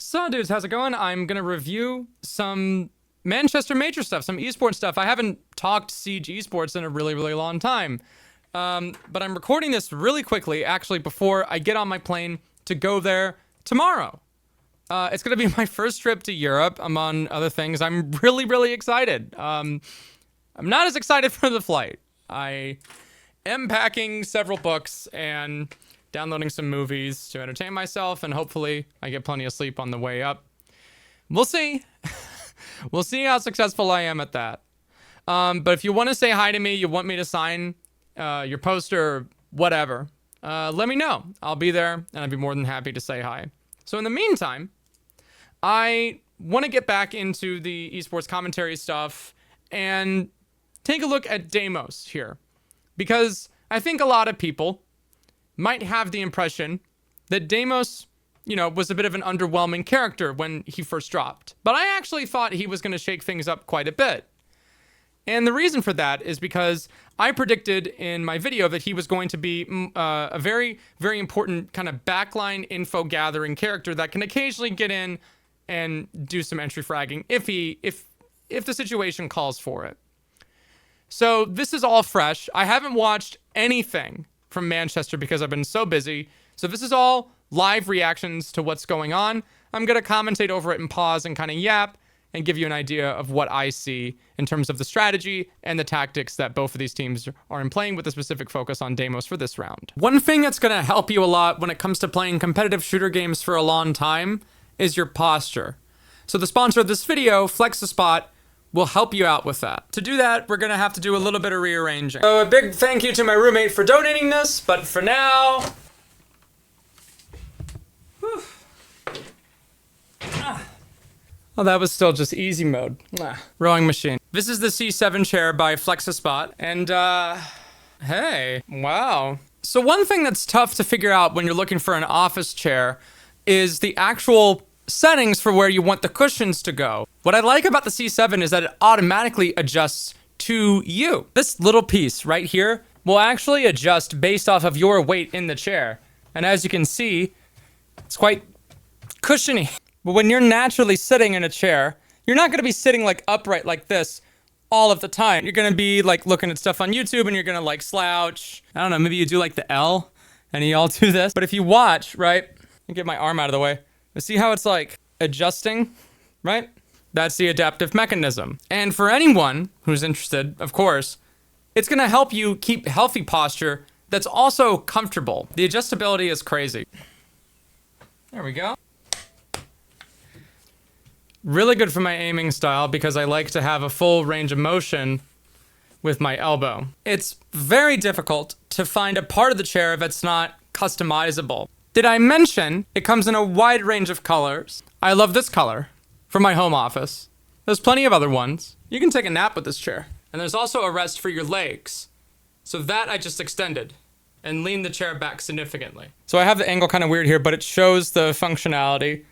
So dudes, how's it going? I'm gonna review some Manchester Major stuff, some esports stuff. I haven't talked Siege esports in a really long time. But I'm recording this really quickly, actually, before I get on my plane to go there tomorrow. It's gonna be my first trip to Europe, among other things. I'm really excited. I'm not as excited for the flight. I am packing several books and downloading some movies to entertain myself, and hopefully I get plenty of sleep on the way up. We'll see. We'll see how successful I am at that. But if you want to say hi to me, you want me to sign your poster, whatever, let me know. I'll be there, and I'd be more than happy to say hi. So in the meantime, I want to get back into the esports commentary stuff and take a look at Deimos here, because I think a lot of people might have the impression that Deimos, was a bit of an underwhelming character when he first dropped. But I actually thought he was going to shake things up quite a bit. And the reason for that is because I predicted in my video that he was going to be a very important kind of backline info gathering character that can occasionally get in and do some entry fragging if the situation calls for it. So this is all fresh. I haven't watched anything from Manchester because I've been so busy. So this is all live reactions to what's going on. I'm going to commentate over it and pause and kind of yap and give you an idea of what I see in terms of the strategy and the tactics that both of these teams are in, playing with a specific focus on Deimos for this round. One thing that's going to help you a lot when it comes to playing competitive shooter games for a long time is your posture. So the sponsor of this video, Flexispot, will help you out with that. To do that, we're gonna have to do a little bit of rearranging. So a big thank you to my roommate for donating this, but for now... Oh, that was still just easy mode. Rowing machine. This is the C7 chair by Flexispot, and hey, wow. So one thing that's tough to figure out when you're looking for an office chair is the actual settings for where you want the cushions to go. What I like about the C7 is that it automatically adjusts to you. This little piece right here will actually adjust based off of your weight in the chair. And as you can see, it's quite cushiony. But when you're naturally sitting in a chair, you're not gonna be sitting like upright like this all of the time. You're gonna be like looking at stuff on YouTube and you're gonna like slouch. I don't know, maybe you do like the L and you all do this. But if you watch, right, let me get my arm out of the way. See how it's like adjusting, right? That's the adaptive mechanism. And for anyone who's interested, of course, it's gonna help you keep healthy posture that's also comfortable. The adjustability is crazy. There we go. Really good for my aiming style because I like to have a full range of motion with my elbow. It's very difficult to find a part of the chair that's not customizable. Did I mention it comes in a wide range of colors? I love this color for my home office. There's plenty of other ones. You can take a nap with this chair. And there's also a rest for your legs. So that I just extended and leaned the chair back significantly. So I have the angle kind of weird here, but it shows the functionality.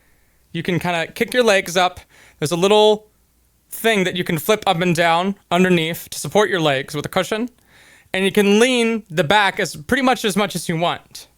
You can kind of kick your legs up. There's a little thing that you can flip up and down underneath to support your legs with a cushion. And you can lean the back pretty much as you want.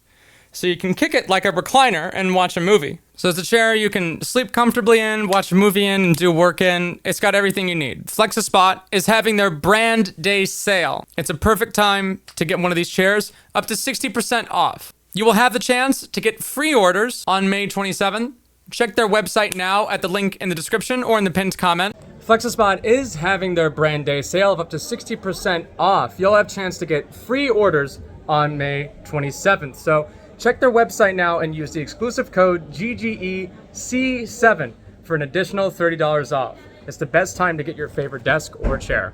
So you can kick it like a recliner and watch a movie. So it's a chair you can sleep comfortably in, watch a movie in, and do work in. It's got everything you need. Flexispot is having their brand day sale. It's a perfect time to get one of these chairs, up to 60% off. You will have the chance to get free orders on May 27th. Check their website now at the link in the description or in the pinned comment. Flexispot is having their brand day sale of up to 60% off. You'll have a chance to get free orders on May 27th. So check their website now and use the exclusive code GGEC7 for an additional $30 off. It's the best time to get your favorite desk or chair.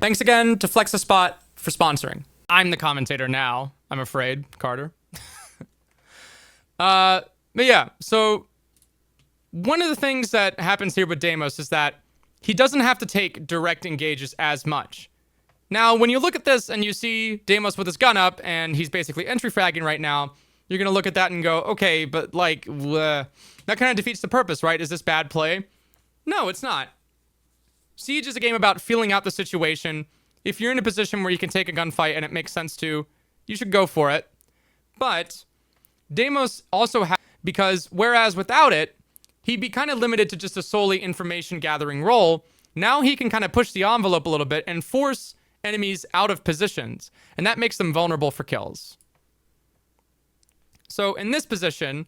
Thanks again to Flexispot for sponsoring. I'm the commentator now, I'm afraid, Carter. But yeah, so one of the things that happens here with Deimos is that he doesn't have to take direct engages as much. Now, when you look at this and you see Deimos with his gun up and he's basically entry fragging right now, you're going to look at that and go, okay, but like, that kind of defeats the purpose, right? Is this bad play? No, it's not. Siege is a game about feeling out the situation. If you're in a position where you can take a gunfight and it makes sense to, you should go for it. But Deimos also has, because whereas without it, he'd be kind of limited to just a solely information gathering role. Now he can kind of push the envelope a little bit and force enemies out of positions, and that makes them vulnerable for kills. So in this position,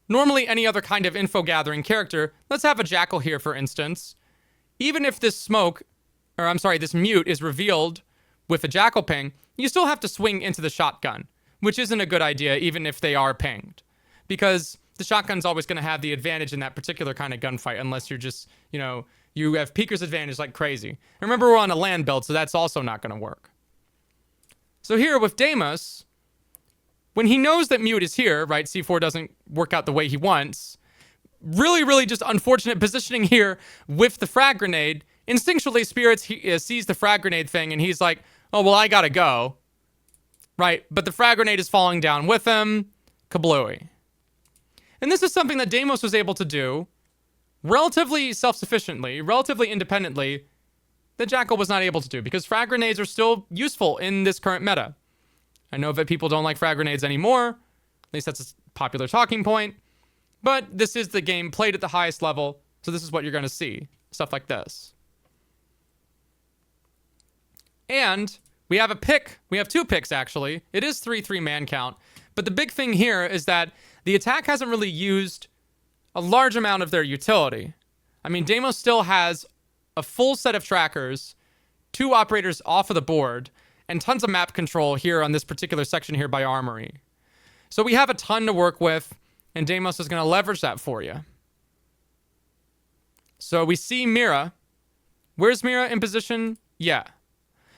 normally any other kind of info gathering character, let's have a Jackal here for instance, even if this this mute is revealed with a Jackal ping, you still have to swing into the shotgun, which isn't a good idea even if they are pinged, because the shotgun's always going to have the advantage in that particular kind of gunfight unless you're just, you have peeker's advantage like crazy. Remember, we're on a land build, so that's also not going to work. So here with Deimos, when he knows that mute is here, right, C4 doesn't work out the way he wants, really, really just unfortunate positioning here with the frag grenade. Instinctually, Spirits sees the frag grenade thing, and he's like, oh, well, I gotta go. Right, but the frag grenade is falling down with him. Kablooey. And this is something that Deimos was able to do relatively self-sufficiently, relatively independently, that Jackal was not able to do, because frag grenades are still useful in this current meta. I know that people don't like frag grenades anymore, at least that's a popular talking point, but this is the game played at the highest level, so this is what you're going to see, stuff like this. And we have a pick, we have 2 picks actually, it is 3-3 man count, but the big thing here is that the attack hasn't really used a large amount of their utility. I mean, Deimos still has a full set of trackers, 2 operators off of the board, and tons of map control here on this particular section here by Armory. So we have a ton to work with, and Deimos is going to leverage that for you. So we see Mira. Where's Mira in position? Yeah.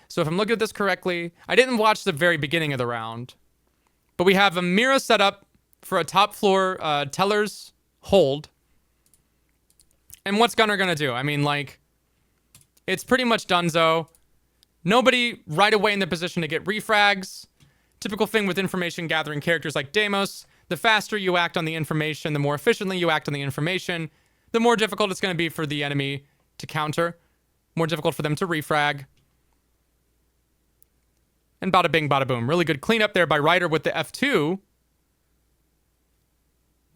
So if I'm looking at this correctly, I didn't watch the very beginning of the round, but we have a Mira set up for a top floor teller's hold. And what's Gunner gonna do? I mean, like, it's pretty much donezo. Nobody right away in the position to get refrags. Typical thing with information gathering characters like Deimos. The faster you act on the information, the more efficiently you act on the information, the more difficult it's going to be for the enemy to counter. More difficult for them to refrag. And bada bing, bada boom. Really good cleanup there by Ryder with the F2.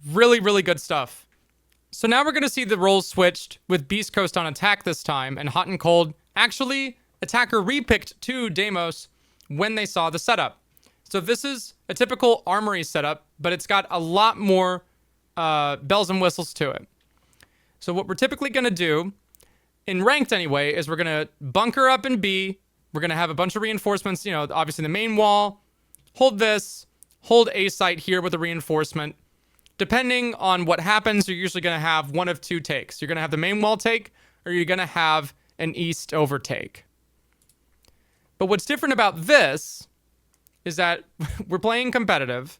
Really, really good stuff. So now we're going to see the roles switched with Beast Coast on attack this time, and Hot and Cold. Actually, attacker repicked to Deimos when they saw the setup. So this is a typical Armory setup, but it's got a lot more bells and whistles to it. So what we're typically going to do, in ranked anyway, is we're going to bunker up in B. We're going to have a bunch of reinforcements, obviously the main wall. Hold this. Hold A site here with a reinforcement. Depending on what happens, you're usually going to have one of 2 takes. You're going to have the main wall take, or you're going to have an east overtake. But what's different about this is that we're playing competitive,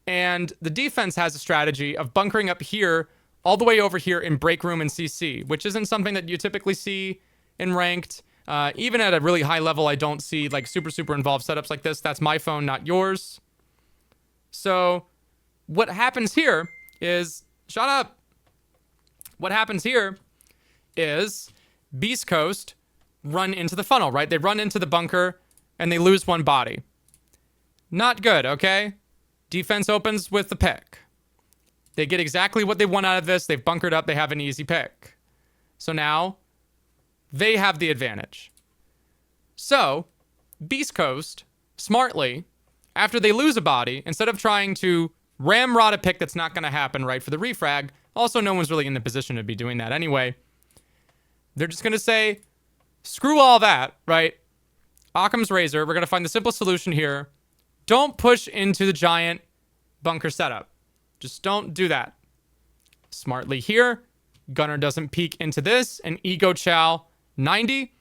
and the defense has a strategy of bunkering up here all the way over here in break room and CC, which isn't something that you typically see in ranked. Even at a really high level, I don't see like super involved setups like this. That's my phone, not yours. So what happens here is, shut up. What happens here is Beast Coast run into the funnel, right? They run into the bunker and they lose 1 body. Not good, okay? Defense opens with the pick. They get exactly what they want out of this. They've bunkered up. They have an easy pick. So now they have the advantage. So Beast Coast, smartly, after they lose a body, instead of trying to ramrod a pick that's not going to happen, right, for the refrag, also no one's really in the position to be doing that anyway, they're just going to say, screw all that, right? Occam's razor, we're going to find the simplest solution here. Don't push into the giant bunker setup. Just don't do that. Smartly here, Gunner doesn't peek into this, and Ego Chow 90.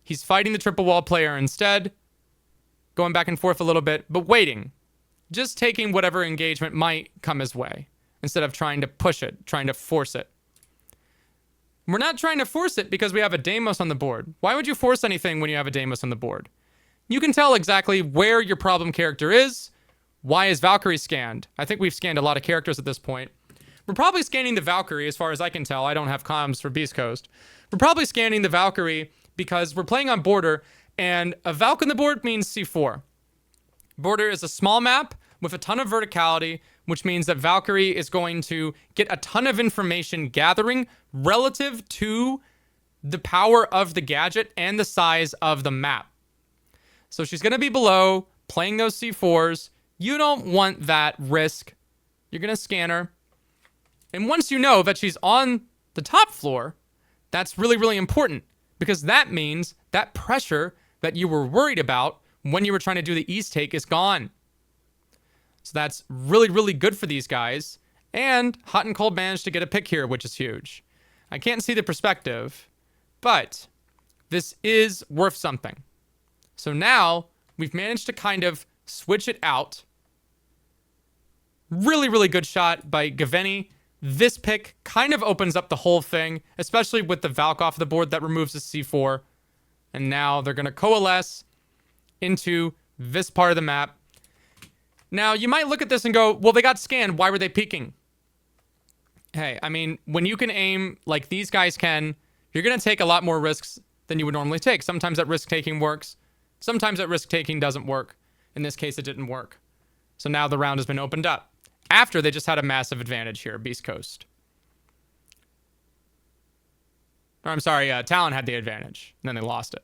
He's fighting the triple wall player instead, going back and forth a little bit, but waiting. Just taking whatever engagement might come his way, instead of trying to push it, trying to force it. We're not trying to force it because we have a Deimos on the board. Why would you force anything when you have a Deimos on the board? You can tell exactly where your problem character is. Why is Valkyrie scanned? I think we've scanned a lot of characters at this point. We're probably scanning the Valkyrie, as far as I can tell. I don't have comms for Beast Coast. We're probably scanning the Valkyrie because we're playing on border, and a Valk on the board means C4. Border is a small map with a ton of verticality, which means that Valkyrie is going to get a ton of information gathering relative to the power of the gadget and the size of the map. So she's going to be below, playing those C4s. You don't want that risk. You're going to scan her. And once you know that she's on the top floor, that's really, really important, because that means that pressure that you were worried about when you were trying to do the east take is gone. So that's really, really good for these guys. And Hot and Cold managed to get a pick here, which is huge. I can't see the perspective, but this is worth something. So now we've managed to kind of switch it out. Really, really good shot by Gaveni. This pick kind of opens up the whole thing, especially with the Valk off the board that removes the C4. And now they're going to coalesce into this part of the map. Now, you might look at this and go, well, they got scanned. Why were they peeking? Hey, I mean, when you can aim like these guys can, you're going to take a lot more risks than you would normally take. Sometimes that risk-taking works. Sometimes that risk-taking doesn't work. In this case, it didn't work. So now the round has been opened up. After they just had a massive advantage here, Beast Coast. Or I'm sorry, Talon had the advantage. And then they lost it.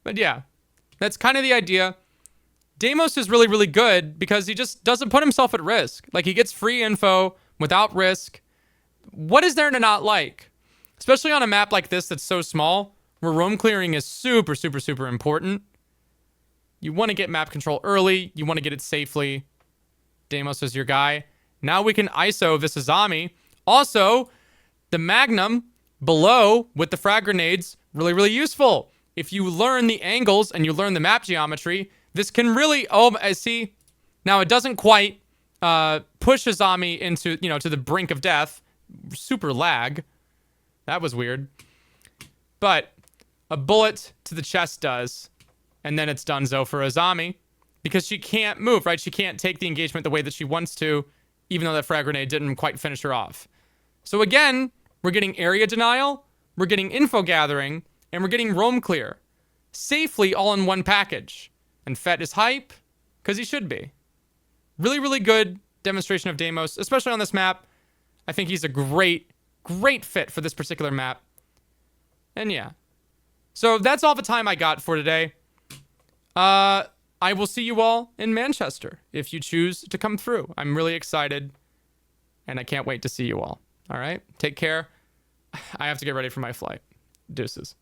But yeah, that's kind of the idea. Deimos is really, really good because he just doesn't put himself at risk. Like, he gets free info without risk. What is there to not like? Especially on a map like this that's so small, where roam clearing is super, super, super important. You want to get map control early. You want to get it safely. Deimos is your guy. Now we can ISO this Azami. Also, the Magnum below with the frag grenades, really, really useful. If you learn the angles and you learn the map geometry, this can really, oh, I see. Now it doesn't quite push Azami into, to the brink of death. Super lag. That was weird. But a bullet to the chest does. And then it's donezo for Azami. Because she can't move, right? She can't take the engagement the way that she wants to, even though that frag grenade didn't quite finish her off. So again, we're getting area denial, we're getting info gathering, and we're getting roam clear. Safely all in one package. And Fett is hype, because he should be. Really, really good demonstration of Deimos, especially on this map. I think he's a great, great fit for this particular map. And yeah. So that's all the time I got for today. I will see you all in Manchester if you choose to come through. I'm really excited, and I can't wait to see you all. All right? Take care. I have to get ready for my flight. Deuces.